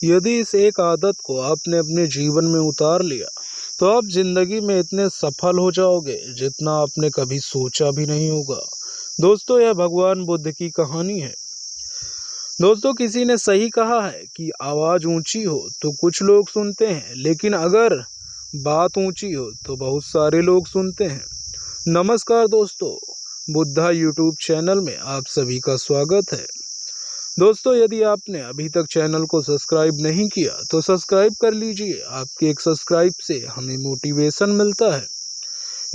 यदि इस एक आदत को आपने अपने जीवन में उतार लिया तो आप जिंदगी में इतने सफल हो जाओगे जितना आपने कभी सोचा भी नहीं होगा। दोस्तों, यह भगवान बुद्ध की कहानी है। दोस्तों, किसी ने सही कहा है कि आवाज ऊंची हो तो कुछ लोग सुनते हैं, लेकिन अगर बात ऊंची हो तो बहुत सारे लोग सुनते हैं। नमस्कार दोस्तों, बुद्धा यूट्यूब चैनल में आप सभी का स्वागत है। दोस्तों, यदि आपने अभी तक चैनल को सब्सक्राइब नहीं किया तो सब्सक्राइब कर लीजिए। आपके एक सब्सक्राइब से हमें मोटिवेशन मिलता है।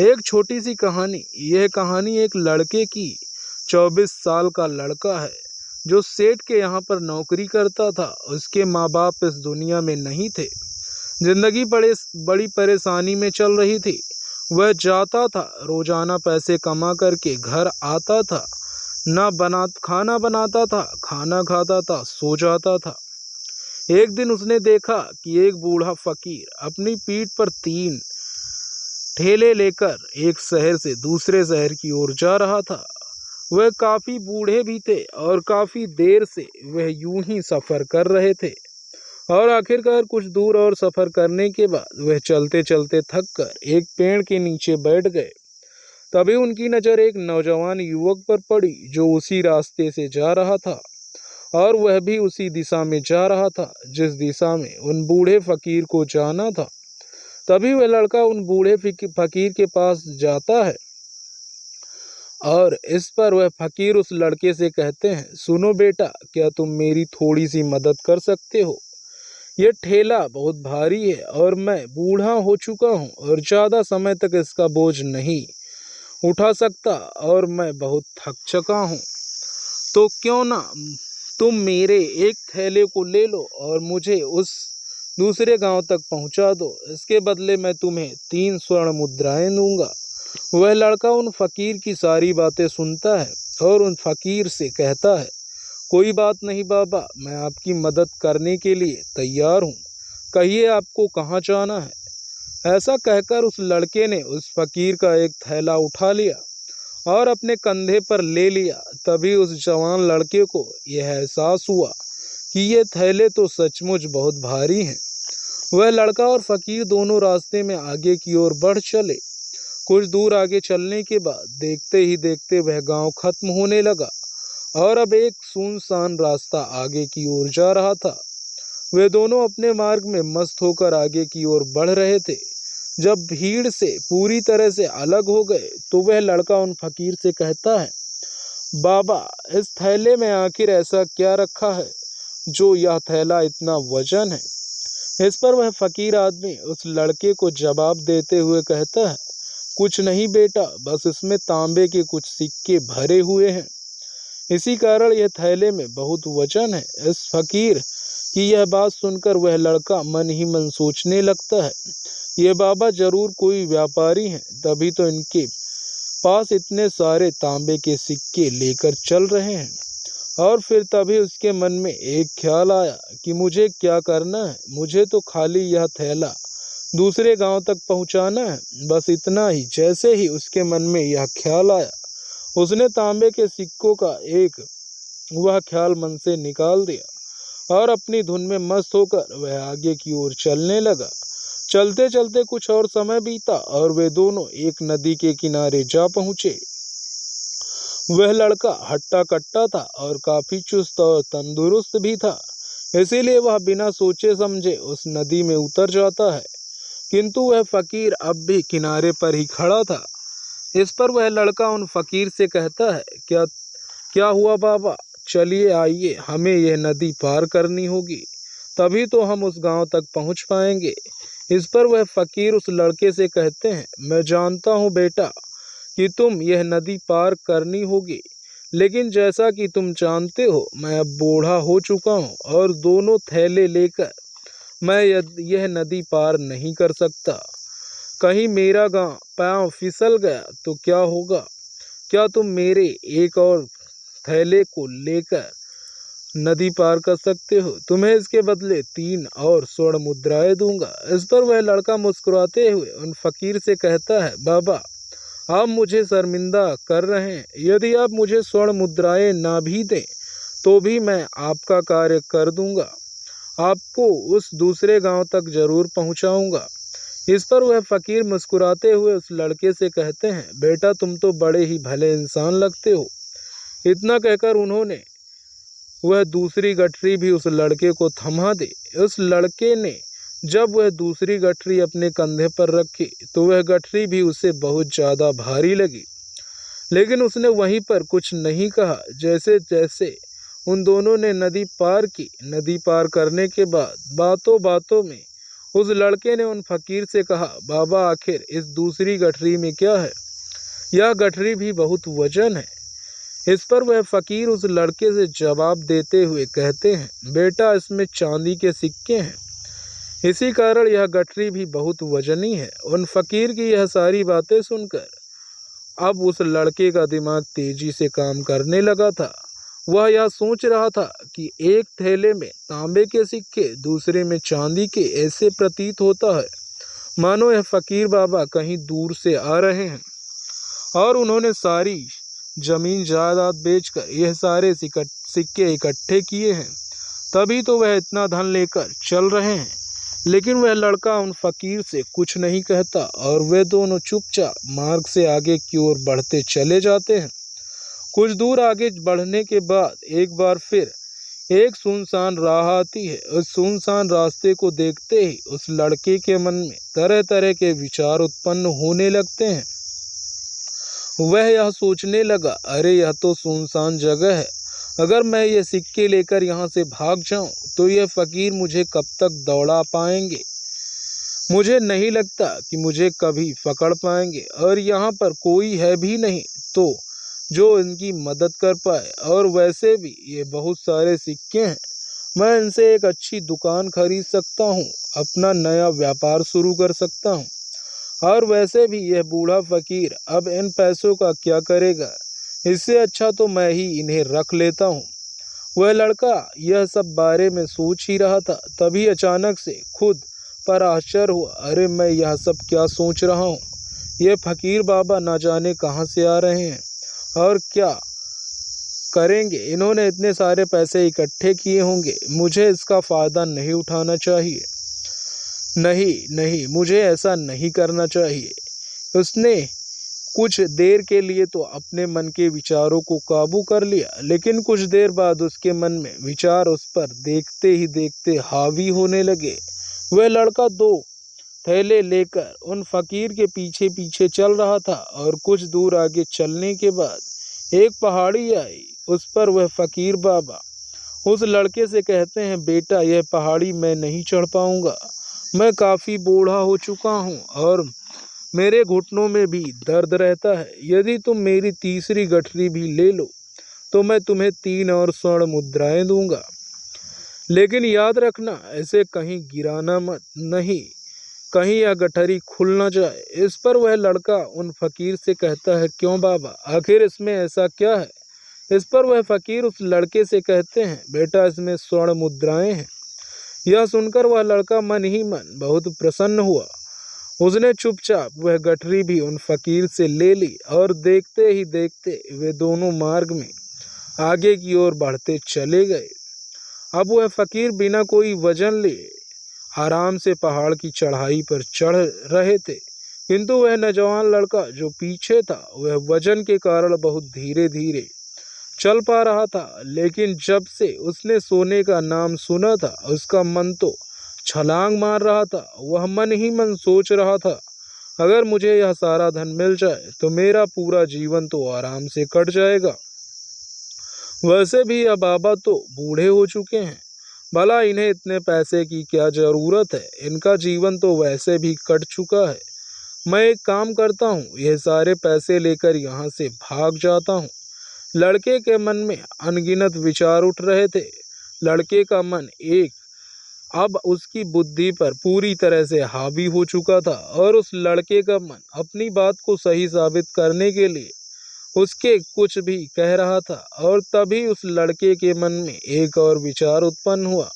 एक छोटी सी कहानी। यह कहानी एक लड़के की। 24 साल का लड़का है जो सेठ के यहाँ पर नौकरी करता था। उसके माँ बाप इस दुनिया में नहीं थे। जिंदगी बड़ी परेशानी में चल रही थी। वह जाता था, रोजाना पैसे कमा करके घर आता था। खाना बनाता था, खाना खाता था, सो जाता था। एक दिन उसने देखा कि एक बूढ़ा फकीर अपनी पीठ पर 3 ठेले लेकर एक शहर से दूसरे शहर की ओर जा रहा था। वह काफी बूढ़े भी थे और काफी देर से वह यूं ही सफर कर रहे थे। और आखिरकार कुछ दूर और सफर करने के बाद वह चलते चलते थक कर एक पेड़ के नीचे बैठ गए। तभी उनकी नजर एक नौजवान युवक पर पड़ी जो उसी रास्ते से जा रहा था और वह भी उसी दिशा में जा रहा था जिस दिशा में उन बूढ़े फकीर को जाना था। तभी वह लड़का उन बूढ़े फकीर के पास जाता है और इस पर वह फकीर उस लड़के से कहते हैं, सुनो बेटा, क्या तुम मेरी थोड़ी सी मदद कर सकते हो? यह ठेला बहुत भारी है और मैं बूढ़ा हो चुका हूँ और ज्यादा समय तक इसका बोझ नहीं उठा सकता और मैं बहुत थक चुका हूँ। तो क्यों ना तुम मेरे एक थैले को ले लो और मुझे उस दूसरे गांव तक पहुंचा दो। इसके बदले मैं तुम्हें 3 स्वर्ण मुद्राएं दूंगा। वह लड़का उन फकीर की सारी बातें सुनता है और उन फकीर से कहता है, कोई बात नहीं बाबा, मैं आपकी मदद करने के लिए तैयार हूँ। कहिए आपको कहाँ जाना है? ऐसा कहकर उस लड़के ने उस फकीर का एक थैला उठा लिया और अपने कंधे पर ले लिया। तभी उस जवान लड़के को यह एहसास हुआ कि ये थैले तो सचमुच बहुत भारी हैं। वह लड़का और फकीर दोनों रास्ते में आगे की ओर बढ़ चले। कुछ दूर आगे चलने के बाद देखते ही देखते वह गांव खत्म होने लगा और अब एक सुनसान रास्ता आगे की ओर जा रहा था। वे दोनों अपने मार्ग में मस्त होकर आगे की ओर बढ़ रहे थे। जब भीड़ से पूरी तरह से अलग हो गए तो वह लड़का उन फकीर से कहता है, बाबा, इस थैले में आखिर ऐसा क्या रखा है जो यह थैला इतना वजन है? इस पर वह फकीर आदमी उस लड़के को जवाब देते हुए कहता है, कुछ नहीं बेटा, बस इसमें तांबे के कुछ सिक्के भरे हुए हैं, इसी कारण यह थैले में बहुत वजन है। इस फकीर की यह बात सुनकर वह लड़का मन ही मन सोचने लगता है, ये बाबा जरूर कोई व्यापारी हैं, तभी तो इनके पास इतने सारे तांबे के सिक्के लेकर चल रहे हैं। और फिर तभी उसके मन में एक ख्याल आया कि मुझे क्या करना है, मुझे तो खाली यह थैला दूसरे गांव तक पहुंचाना है, बस इतना ही। जैसे ही उसके मन में यह ख्याल आया, उसने तांबे के सिक्कों का एक वह ख्याल मन से निकाल दिया और अपनी धुन में मस्त होकर वह आगे की ओर चलने लगा। चलते चलते कुछ और समय बीता और वे दोनों एक नदी के किनारे जा पहुंचे। वह लड़का हट्टा कट्टा था और काफी चुस्त और तंदुरुस्त भी था, इसीलिए वह बिना सोचे समझे उस नदी में उतर जाता है। किंतु वह फकीर अब भी किनारे पर ही खड़ा था। इस पर वह लड़का उन फकीर से कहता है, क्या क्या हुआ बाबा? चलिए आइए, हमें यह नदी पार करनी होगी, तभी तो हम उस गांव तक पहुंच पाएंगे। इस पर वह फकीर उस लड़के से कहते हैं, मैं जानता हूं बेटा कि तुम यह नदी पार करनी होगी, लेकिन जैसा कि तुम जानते हो मैं अब बूढ़ा हो चुका हूँ और दोनों थैले लेकर मैं यह नदी पार नहीं कर सकता। कहीं मेरा पाँव फिसल गया तो क्या होगा? क्या तुम मेरे एक और थैले को लेकर नदी पार कर सकते हो? तुम्हें इसके बदले 3 और स्वर्ण मुद्राएं दूंगा। इस पर वह लड़का मुस्कुराते हुए उन फकीर से कहता है, बाबा, आप मुझे शर्मिंदा कर रहे हैं। यदि आप मुझे स्वर्ण मुद्राएं ना भी दें तो भी मैं आपका कार्य कर दूंगा। आपको उस दूसरे गांव तक जरूर पहुंचाऊंगा। इस पर वह फकीर मुस्कुराते हुए उस लड़के से कहते हैं, बेटा तुम तो बड़े ही भले इंसान लगते हो। इतना कहकर उन्होंने वह दूसरी गठरी भी उस लड़के को थमा दी। उस लड़के ने जब वह दूसरी गठरी अपने कंधे पर रखी तो वह गठरी भी उसे बहुत ज्यादा भारी लगी, लेकिन उसने वहीं पर कुछ नहीं कहा। जैसे जैसे उन दोनों ने नदी पार की, नदी पार करने के बाद बातों बातों में उस लड़के ने उन फकीर से कहा, बाबा आखिर इस दूसरी गठरी में क्या है? यह गठरी भी बहुत वजन है। इस पर वह फकीर उस लड़के से जवाब देते हुए कहते हैं, बेटा इसमें चांदी के सिक्के हैं, इसी कारण यह गठरी भी बहुत वजनी है। उन फकीर की यह सारी बातें सुनकर अब उस लड़के का दिमाग तेजी से काम करने लगा था। वह यह सोच रहा था कि एक थैले में तांबे के सिक्के, दूसरे में चांदी के। ऐसे प्रतीत होता है मानो यह फकीर बाबा कहीं दूर से आ रहे हैं और उन्होंने सारी जमीन जायदाद बेचकर यह सारे सिक्के इकट्ठे किए हैं, तभी तो वह इतना धन लेकर चल रहे हैं। लेकिन वह लड़का उन फकीर से कुछ नहीं कहता और वे दोनों चुपचाप मार्ग से आगे की ओर बढ़ते चले जाते हैं। कुछ दूर आगे बढ़ने के बाद एक बार फिर एक सुनसान राह आती है। उस सुनसान रास्ते को देखते ही उस लड़के के मन में तरह तरह के विचार उत्पन्न होने लगते हैं। वह यह सोचने लगा, अरे यह तो सुनसान जगह है, अगर मैं ये सिक्के लेकर यहाँ से भाग जाऊं तो ये फकीर मुझे कब तक दौड़ा पाएंगे। मुझे नहीं लगता कि मुझे कभी पकड़ पाएंगे और यहाँ पर कोई है भी नहीं तो जो इनकी मदद कर पाए। और वैसे भी ये बहुत सारे सिक्के हैं, मैं इनसे एक अच्छी दुकान खरीद सकता हूँ, अपना नया व्यापार शुरू कर सकता हूँ। और वैसे भी यह बूढ़ा फकीर अब इन पैसों का क्या करेगा, इससे अच्छा तो मैं ही इन्हें रख लेता हूँ। वह लड़का यह सब बारे में सोच ही रहा था, तभी अचानक से खुद पर आश्चर्य हुआ, अरे मैं यह सब क्या सोच रहा हूँ? ये फकीर बाबा ना जाने कहाँ से आ रहे हैं और क्या करेंगे। इन्होंने इतने सारे पैसे इकट्ठे किए होंगे, मुझे इसका फायदा नहीं उठाना चाहिए। नहीं नहीं, मुझे ऐसा नहीं करना चाहिए। उसने कुछ देर के लिए तो अपने मन के विचारों को काबू कर लिया, लेकिन कुछ देर बाद उसके मन में विचार उस पर देखते ही देखते हावी होने लगे। वह लड़का दो थैले लेकर उन फकीर के पीछे पीछे चल रहा था और कुछ दूर आगे चलने के बाद एक पहाड़ी आई। उस पर वह फकीर बाबा उस लड़के से कहते हैं, बेटा यह पहाड़ी मैं नहीं चढ़ पाऊंगा, मैं काफ़ी बूढ़ा हो चुका हूँ और मेरे घुटनों में भी दर्द रहता है। यदि तुम मेरी तीसरी गठरी भी ले लो तो मैं तुम्हें 3 और स्वर्ण मुद्राएं दूंगा, लेकिन याद रखना ऐसे कहीं गिराना मत, नहीं कहीं यह गठरी खुल ना जाए। इस पर वह लड़का उन फकीर से कहता है, क्यों बाबा, आखिर इसमें ऐसा क्या है? इस पर वह फकीर उस लड़के से कहते हैं, बेटा इसमें स्वर्ण मुद्राएं हैं। यह सुनकर वह लड़का मन ही मन बहुत प्रसन्न हुआ। उसने चुपचाप वह गठरी भी उन फकीर से ले ली और देखते ही देखते वे दोनों मार्ग में आगे की ओर बढ़ते चले गए। अब वह फकीर बिना कोई वजन लिए आराम से पहाड़ की चढ़ाई पर चढ़ रहे थे, किंतु वह नौजवान लड़का जो पीछे था वह वजन के कारण बहुत धीरे धीरे चल पा रहा था। लेकिन जब से उसने सोने का नाम सुना था उसका मन तो छलांग मार रहा था। वह मन ही मन सोच रहा था, अगर मुझे यह सारा धन मिल जाए तो मेरा पूरा जीवन तो आराम से कट जाएगा। वैसे भी यह बाबा तो बूढ़े हो चुके हैं, भला इन्हें इतने पैसे की क्या जरूरत है, इनका जीवन तो वैसे भी कट चुका है। मैं एक काम करता हूँ, यह सारे पैसे लेकर यहाँ से भाग जाता हूँ। लड़के के मन में अनगिनत विचार उठ रहे थे। लड़के का मन एक अब उसकी बुद्धि पर पूरी तरह से हावी हो चुका था और उस लड़के का मन अपनी बात को सही साबित करने के लिए उसके कुछ भी कह रहा था। और तभी उस लड़के के मन में एक और विचार उत्पन्न हुआ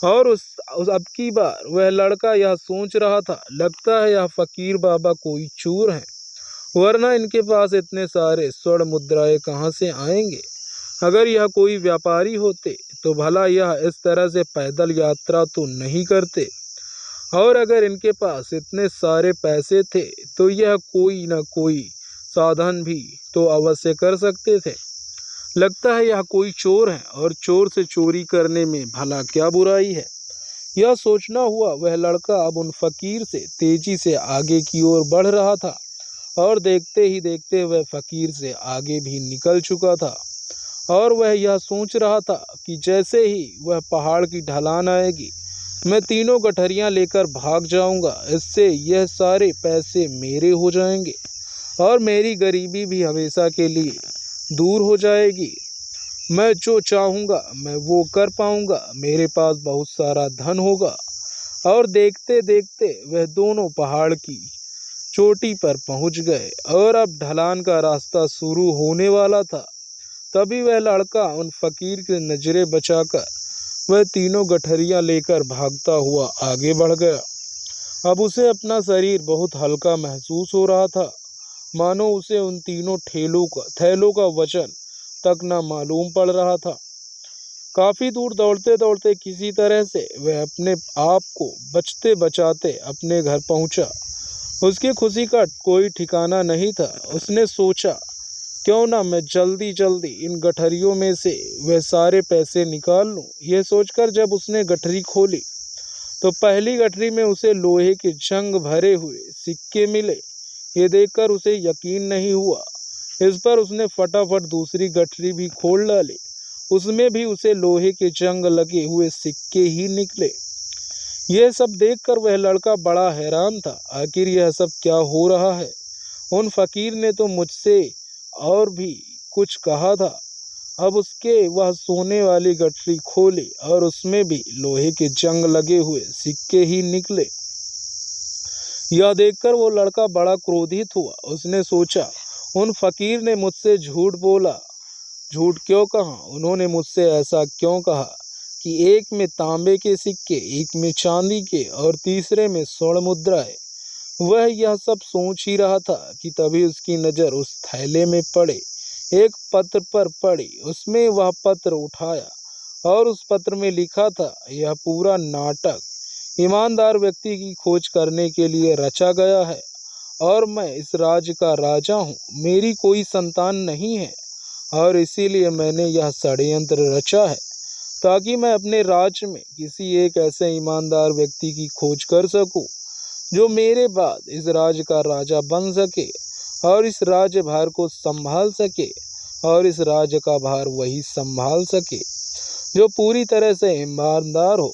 और उस अब की बार वह लड़का यह सोच रहा था, लगता है यह फकीर बाबा कोई चूर हैं, वरना इनके पास इतने सारे स्वर्ण मुद्राएं कहाँ से आएंगे। अगर यह कोई व्यापारी होते तो भला यह इस तरह से पैदल यात्रा तो नहीं करते, और अगर इनके पास इतने सारे पैसे थे तो यह कोई न कोई साधन भी तो अवश्य कर सकते थे। लगता है यह कोई चोर है, और चोर से चोरी करने में भला क्या बुराई है। यह सोचना हुआ वह लड़का अब उन फकीर से तेजी से आगे की ओर बढ़ रहा था, और देखते ही देखते वह फकीर से आगे भी निकल चुका था। और वह यह सोच रहा था कि जैसे ही वह पहाड़ की ढलान आएगी, मैं तीनों गठरियां लेकर भाग जाऊंगा। इससे यह सारे पैसे मेरे हो जाएंगे, और मेरी गरीबी भी हमेशा के लिए दूर हो जाएगी। मैं जो चाहूंगा मैं वो कर पाऊंगा, मेरे पास बहुत सारा धन होगा। और देखते देखते वह दोनों पहाड़ की चोटी पर पहुंच गए, और अब ढलान का रास्ता शुरू होने वाला था। तभी वह लड़का उन फकीर की नजरें बचाकर वह तीनों गठरियां लेकर भागता हुआ आगे बढ़ गया। अब उसे अपना शरीर बहुत हल्का महसूस हो रहा था, मानो उसे उन तीनों थैलों का वजन तक न मालूम पड़ रहा था। काफी दूर दौड़ते दौड़ते किसी तरह से वह अपने आप को बचते बचाते अपने घर पहुंचा। उसकी खुशी का कोई ठिकाना नहीं था। उसने सोचा, क्यों ना मैं जल्दी जल्दी इन गठरियों में से वह सारे पैसे निकाल लूं। यह सोचकर जब उसने गठरी खोली तो पहली गठरी में उसे लोहे के जंग भरे हुए सिक्के मिले। ये देखकर उसे यकीन नहीं हुआ। इस पर उसने फटाफट दूसरी गठरी भी खोल डाली। उसमें भी उसे लोहे के जंग लगे हुए सिक्के ही निकले। यह सब देखकर वह लड़का बड़ा हैरान था। आखिर यह सब क्या हो रहा है? उन फकीर ने तो मुझसे और भी कुछ कहा था। अब उसके वह सोने वाली गठरी खोली, और उसमें भी लोहे के जंग लगे हुए सिक्के ही निकले। यह देखकर वो लड़का बड़ा क्रोधित हुआ। उसने सोचा, उन फकीर ने मुझसे झूठ बोला। झूठ क्यों कहा? उन्होंने मुझसे ऐसा क्यों कहा कि एक में तांबे के सिक्के, एक में चांदी के, और तीसरे में स्वर्ण मुद्राएं। वह यह सब सोच ही रहा था कि तभी उसकी नजर उस थैले में पड़े एक पत्र पर पड़ी। उसमें वह पत्र उठाया, और उस पत्र में लिखा था, यह पूरा नाटक ईमानदार व्यक्ति की खोज करने के लिए रचा गया है, और मैं इस राज्य का राजा हूँ। मेरी कोई संतान नहीं है, और इसीलिए मैंने यह षड्यंत्र रचा है, ताकि मैं अपने राज्य में किसी एक ऐसे ईमानदार व्यक्ति की खोज कर सकूं जो मेरे बाद इस राज्य का राजा बन सके, और इस राज्य भार को संभाल सके। और इस राज्य का भार वही संभाल सके जो पूरी तरह से ईमानदार हो,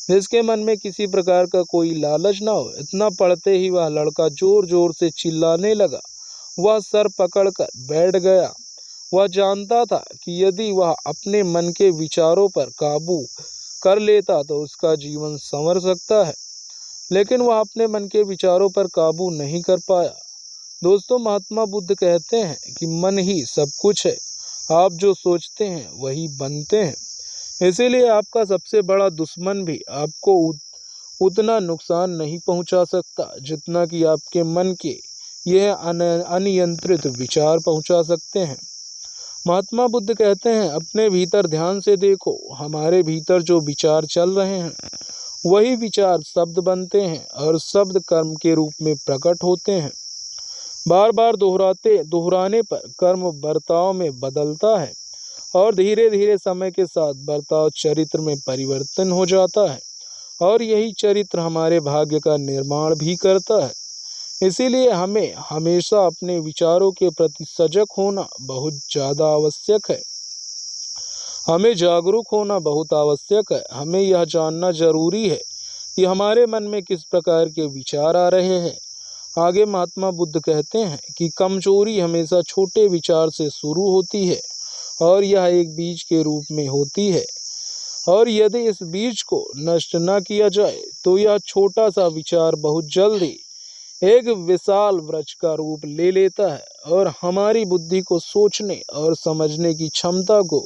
जिसके मन में किसी प्रकार का कोई लालच ना हो। इतना पढ़ते ही वह लड़का जोर जोर से चिल्लाने लगा। वह सर पकड़कर बैठ गया। वह जानता था कि यदि वह अपने मन के विचारों पर काबू कर लेता तो उसका जीवन संवर सकता है, लेकिन वह अपने मन के विचारों पर काबू नहीं कर पाया। दोस्तों, महात्मा बुद्ध कहते हैं कि मन ही सब कुछ है। आप जो सोचते हैं वही बनते हैं। इसीलिए आपका सबसे बड़ा दुश्मन भी आपको उतना नुकसान नहीं पहुंचा सकता जितना कि आपके मन के यह अनियंत्रित विचार पहुंचा सकते हैं। महात्मा बुद्ध कहते हैं, अपने भीतर ध्यान से देखो। हमारे भीतर जो विचार चल रहे हैं वही विचार शब्द बनते हैं, और शब्द कर्म के रूप में प्रकट होते हैं। बार बार दोहराने पर कर्म बर्ताव में बदलता है, और धीरे धीरे समय के साथ बर्ताव चरित्र में परिवर्तन हो जाता है, और यही चरित्र हमारे भाग्य का निर्माण भी करता है। इसीलिए हमें हमेशा अपने विचारों के प्रति सजग होना बहुत ज़्यादा आवश्यक है। हमें जागरूक होना बहुत आवश्यक है। हमें यह जानना जरूरी है कि हमारे मन में किस प्रकार के विचार आ रहे हैं। आगे महात्मा बुद्ध कहते हैं कि कमजोरी हमेशा छोटे विचार से शुरू होती है, और यह एक बीज के रूप में होती है, और यदि इस बीज को नष्ट न किया जाए तो यह छोटा सा विचार बहुत जल्दी एक विशाल वृक्ष का रूप ले लेता है, और हमारी बुद्धि को सोचने और समझने की क्षमता को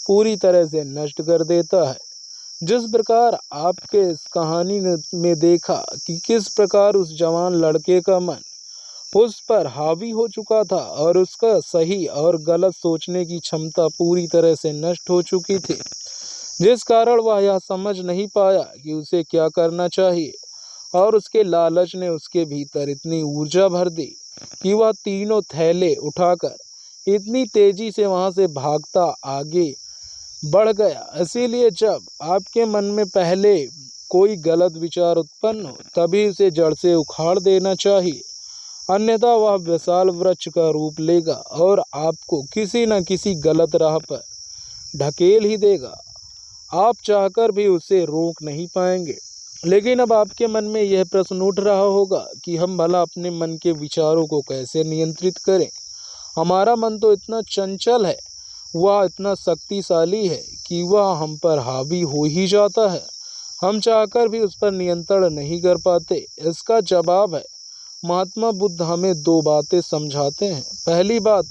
पूरी तरह से नष्ट कर देता है। जिस प्रकार आपके इस कहानी में देखा कि किस प्रकार उस जवान लड़के का मन उस पर हावी हो चुका था और उसका सही और गलत सोचने की क्षमता पूरी तरह से नष्ट हो चुकी थी, जिस कारण वह यह समझ नहीं पाया कि उसे क्या करना चाहिए। और उसके लालच ने उसके भीतर इतनी ऊर्जा भर दी कि वह तीनों थैले उठाकर इतनी तेजी से वहां से भागता आगे बढ़ गया। इसीलिए जब आपके मन में पहले कोई गलत विचार उत्पन्न हो, तभी उसे जड़ से उखाड़ देना चाहिए, अन्यथा वह विशाल वृक्ष का रूप लेगा और आपको किसी न किसी गलत राह पर ढकेल ही देगा। आप चाहकर भी उसे रोक नहीं पाएंगे। लेकिन अब आपके मन में यह प्रश्न उठ रहा होगा कि हम भला अपने मन के विचारों को कैसे नियंत्रित करें। हमारा मन तो इतना चंचल है, वह इतना शक्तिशाली है कि वह हम पर हावी हो ही जाता है। हम चाहकर भी उस पर नियंत्रण नहीं कर पाते। इसका जवाब है, महात्मा बुद्ध हमें दो बातें समझाते हैं। पहली बात,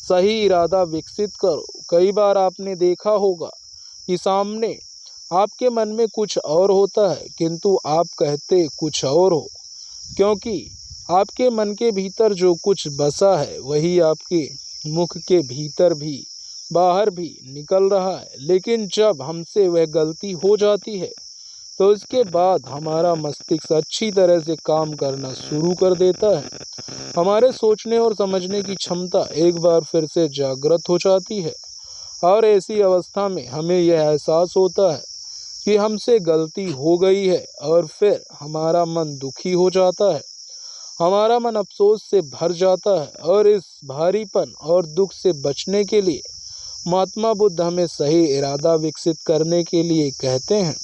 सही इरादा विकसित करो। कई बार आपने देखा होगा कि सामने आपके मन में कुछ और होता है, किंतु आप कहते कुछ और हो, क्योंकि आपके मन के भीतर जो कुछ बसा है वही आपके मुख के भीतर भी बाहर भी निकल रहा है। लेकिन जब हमसे वह गलती हो जाती है तो इसके बाद हमारा मस्तिष्क अच्छी तरह से काम करना शुरू कर देता है। हमारे सोचने और समझने की क्षमता एक बार फिर से जागृत हो जाती है और ऐसी अवस्था में हमें यह एहसास होता है कि हमसे गलती हो गई है और फिर हमारा मन दुखी हो जाता है। हमारा मन अफसोस से भर जाता है और इस भारीपन और दुख से बचने के लिए महात्मा बुद्ध हमें सही इरादा विकसित करने के लिए कहते हैं।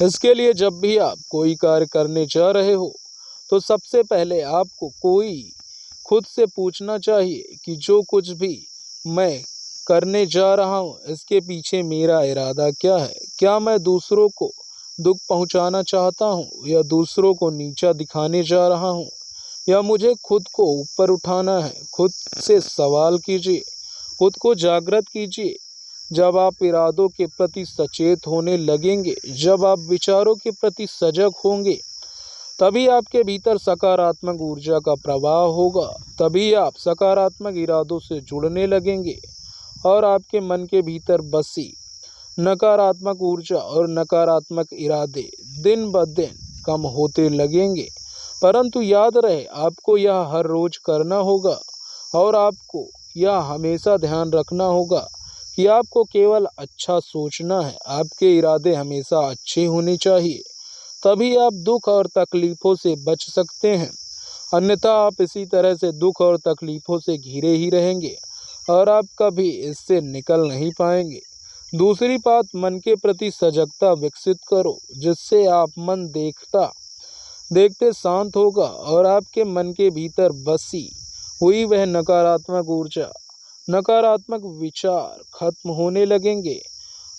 इसके लिए जब भी आप कोई कार्य करने जा रहे हो तो सबसे पहले आपको खुद से पूछना चाहिए कि जो कुछ भी मैं करने जा रहा हूँ इसके पीछे मेरा इरादा क्या है। क्या मैं दूसरों को दुख पहुँचाना चाहता हूँ या दूसरों को नीचा दिखाने जा रहा हूँ, या मुझे खुद को ऊपर उठाना है। खुद से सवाल कीजिए, खुद को जागृत कीजिए। जब आप इरादों के प्रति सचेत होने लगेंगे, जब आप विचारों के प्रति सजग होंगे, तभी आपके भीतर सकारात्मक ऊर्जा का प्रवाह होगा। तभी आप सकारात्मक इरादों से जुड़ने लगेंगे और आपके मन के भीतर बसी नकारात्मक ऊर्जा और नकारात्मक इरादे दिन ब दिन कम होते लगेंगे। परंतु याद रहे, आपको यह हर रोज करना होगा और आपको यह हमेशा ध्यान रखना होगा कि आपको केवल अच्छा सोचना है। आपके इरादे हमेशा अच्छे होने चाहिए, तभी आप दुख और तकलीफों से बच सकते हैं। अन्यथा आप इसी तरह से दुख और तकलीफों से घिरे ही रहेंगे और आप कभी इससे निकल नहीं पाएंगे। दूसरी बात, मन के प्रति सजगता विकसित करो, जिससे आप मन देखते शांत होगा और आपके मन के भीतर बसी हुई वह नकारात्मक ऊर्जा, नकारात्मक विचार खत्म होने लगेंगे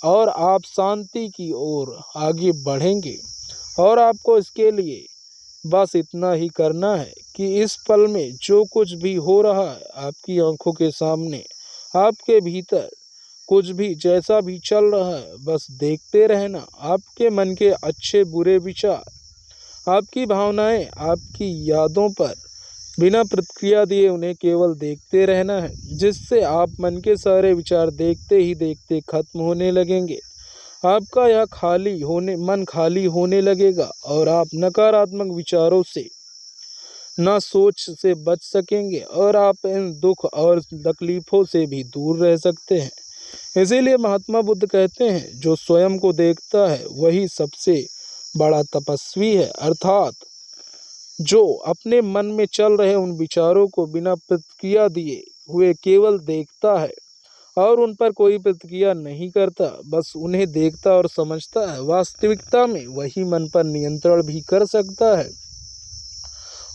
और आप शांति की ओर आगे बढ़ेंगे। और आपको इसके लिए बस इतना ही करना है कि इस पल में जो कुछ भी हो रहा है आपकी आंखों के सामने, आपके भीतर कुछ भी जैसा भी चल रहा है, बस देखते रहना। आपके मन के अच्छे बुरे विचार, आपकी भावनाएं, आपकी यादों पर बिना प्रतिक्रिया दिए उन्हें केवल देखते रहना है, जिससे आप मन के सारे विचार देखते ही देखते खत्म होने लगेंगे। आपका यह मन खाली होने लगेगा और आप नकारात्मक विचारों से ना सोच से बच सकेंगे और आप इन दुख और तकलीफों से भी दूर रह सकते हैं। इसीलिए महात्मा बुद्ध कहते हैं, जो स्वयं को देखता है वही सबसे बड़ा तपस्वी है। अर्थात जो अपने मन में चल रहे उन विचारों को बिना प्रतिक्रिया दिए हुए केवल देखता है और उन पर कोई प्रतिक्रिया नहीं करता, बस उन्हें देखता और समझता है, वास्तविकता में वही मन पर नियंत्रण भी कर सकता है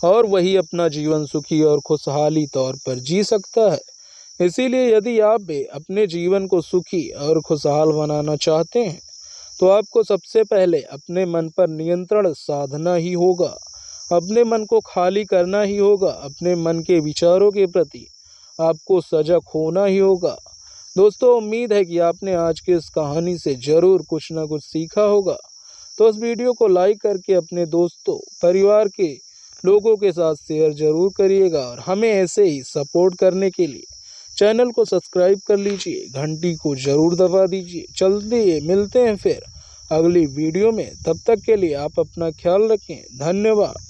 और वही अपना जीवन सुखी और खुशहाली तौर पर जी सकता है। इसीलिए यदि आप भी अपने जीवन को सुखी और खुशहाल बनाना चाहते हैं तो आपको सबसे पहले अपने मन पर नियंत्रण साधना ही होगा, अपने मन को खाली करना ही होगा, अपने मन के विचारों के प्रति आपको सजग होना ही होगा। दोस्तों, उम्मीद है कि आपने आज की इस कहानी से ज़रूर कुछ ना कुछ सीखा होगा। तो इस वीडियो को लाइक करके अपने दोस्तों, परिवार के लोगों के साथ शेयर जरूर करिएगा और हमें ऐसे ही सपोर्ट करने के लिए चैनल को सब्सक्राइब कर लीजिए, घंटी को जरूर दबा दीजिए। चलते मिलते हैं फिर अगली वीडियो में, तब तक के लिए आप अपना ख्याल रखें। धन्यवाद।